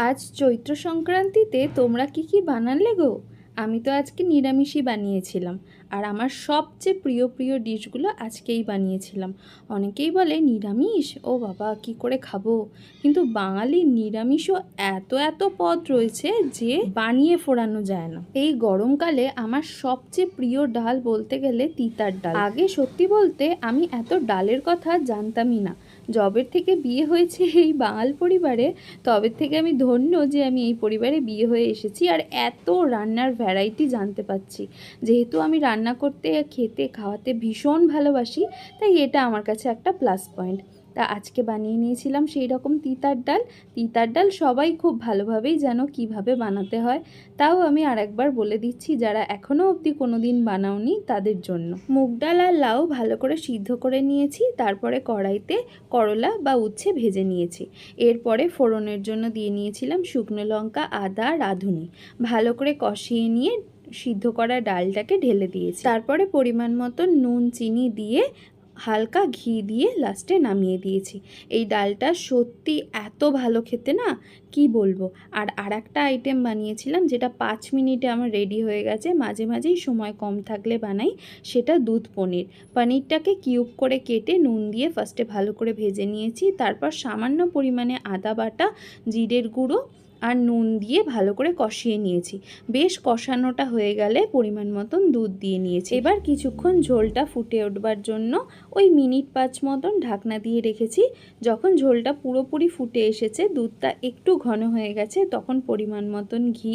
আজ চৈত্র সংক্রান্তিতে তোমরা কি বানালে গো? আমি তো আজকে নিরামিষই বানিয়েছিলাম। আর আমার সবচেয়ে প্রিয় প্রিয় ডিশগুলো আজকেই বানিয়েছিলাম। অনেকেই বলে নিরামিষ, ও বাবা কি করে খাবো, কিন্তু বাঙালির নিরামিষও এত এত পদ রয়েছে যে বানিয়ে ফোরানো যায় না। এই গরমকালে আমার সবচেয়ে প্রিয় ডাল বলতে গেলে তিতার ডাল। আগে সত্যি বলতে আমি এত ডালের কথা জানতামই না। যবের থেকে বিয়ে হয়েছে এই বাঙাল পরিবারে, তবে থেকে আমি ধন্য যে আমি এই পরিবারে বিয়ে হয়ে এসেছি আর এত রান্নার ভ্যারাইটি জানতে পাচ্ছি। যেহেতু আমি রান্না করতে, খেতে, খাওয়াতে ভীষণ ভালোবাসি, তাই এটা আমার কাছে একটা প্লাস পয়েন্ট। তা আজকে বানিয়ে নিয়েছিলাম সেই রকম তিতার ডাল। তিতার ডাল সবাই খুব ভালোভাবেই জানো কীভাবে বানাতে হয়, তাও আমি আরেকবার বলে দিচ্ছি যারা এখনও অবধি কোনো দিন বানাওনি তাদের জন্য। মুগ ডাল আর লাউ ভালো করে সিদ্ধ করে নিয়েছি, তারপরে কড়াইতে করলা বা উচ্ছে ভেজে নিয়েছি। এরপরে ফোড়নের জন্য দিয়ে নিয়েছিলাম শুকনো লঙ্কা, আদা, রাঁধুনি। ভালো করে কষিয়ে নিয়ে সিদ্ধ করা ডালটাকে ঢেলে দিয়েছি। তারপরে পরিমাণ মতো নুন, চিনি দিয়ে হালকা ঘি দিয়ে লাস্টে নামিয়ে দিয়েছি। এই ডালটা সত্যি এত ভালো খেতে না, কি বলবো। আর একটা আইটেম বানিয়েছিলাম যেটা 5 মিনিটে আমার রেডি হয়ে গেছে, মাঝে মাঝেই সময় কম থাকলে বানাই, সেটা দুধ পনির। পনিরটাকে কিউব করে কেটে নুন দিয়ে ফার্স্টে ভালো করে ভেজে নিয়েছি, তারপর সামান্য পরিমাণে আদা বাটা, জিরের গুঁড়ো আর নুন দিয়ে ভালো করে কষিয়ে নিয়েছি। বেশ কষানোটা হয়ে গেলে পরিমাণ মতন দুধ দিয়ে নিয়েছি। এবার কিছুক্ষণ ঝোলটা ফুটে উঠবার জন্য ওই মিনিট 5 মতন ঢাকনা দিয়ে রেখেছি। যখন ঝোলটা পুরোপুরি ফুটে এসেছে, দুধটা একটু ঘন হয়ে গেছে, তখন পরিমাণ মতন ঘি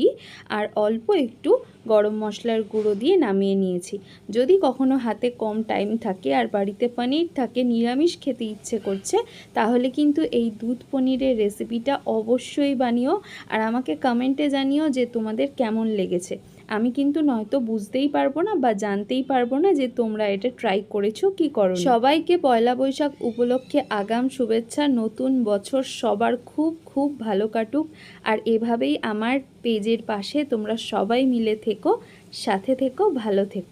আর অল্প একটু গরম মশলার গুঁড়ো দিয়ে নামিয়ে নিয়েছি। যদি কখনো হাতে কম টাইম থাকে আর বাড়িতে পনির থাকে, নিরামিষ খেতে ইচ্ছে করছে, তাহলে কিন্তু এই দুধ পনিরের রেসিপিটা অবশ্যই বানিও আর আমাকে কমেন্টে জানিও যে তোমাদের কেমন লেগেছে। আমি কিন্তু নয়তো বুঝতেই পারবো না বা জানতেই পারবো না যে তোমরা এটা ট্রাই করেছো কি করো। সবাইকে পয়লা বৈশাখ উপলক্ষে আগাম শুভেচ্ছা। নতুন বছর সবার খুব খুব ভালো কাটুক। আর এভাবেই আমার পেজের পাশে তোমরা সবাই মিলে থেকো, সাথে থেকো, ভালো থেকো।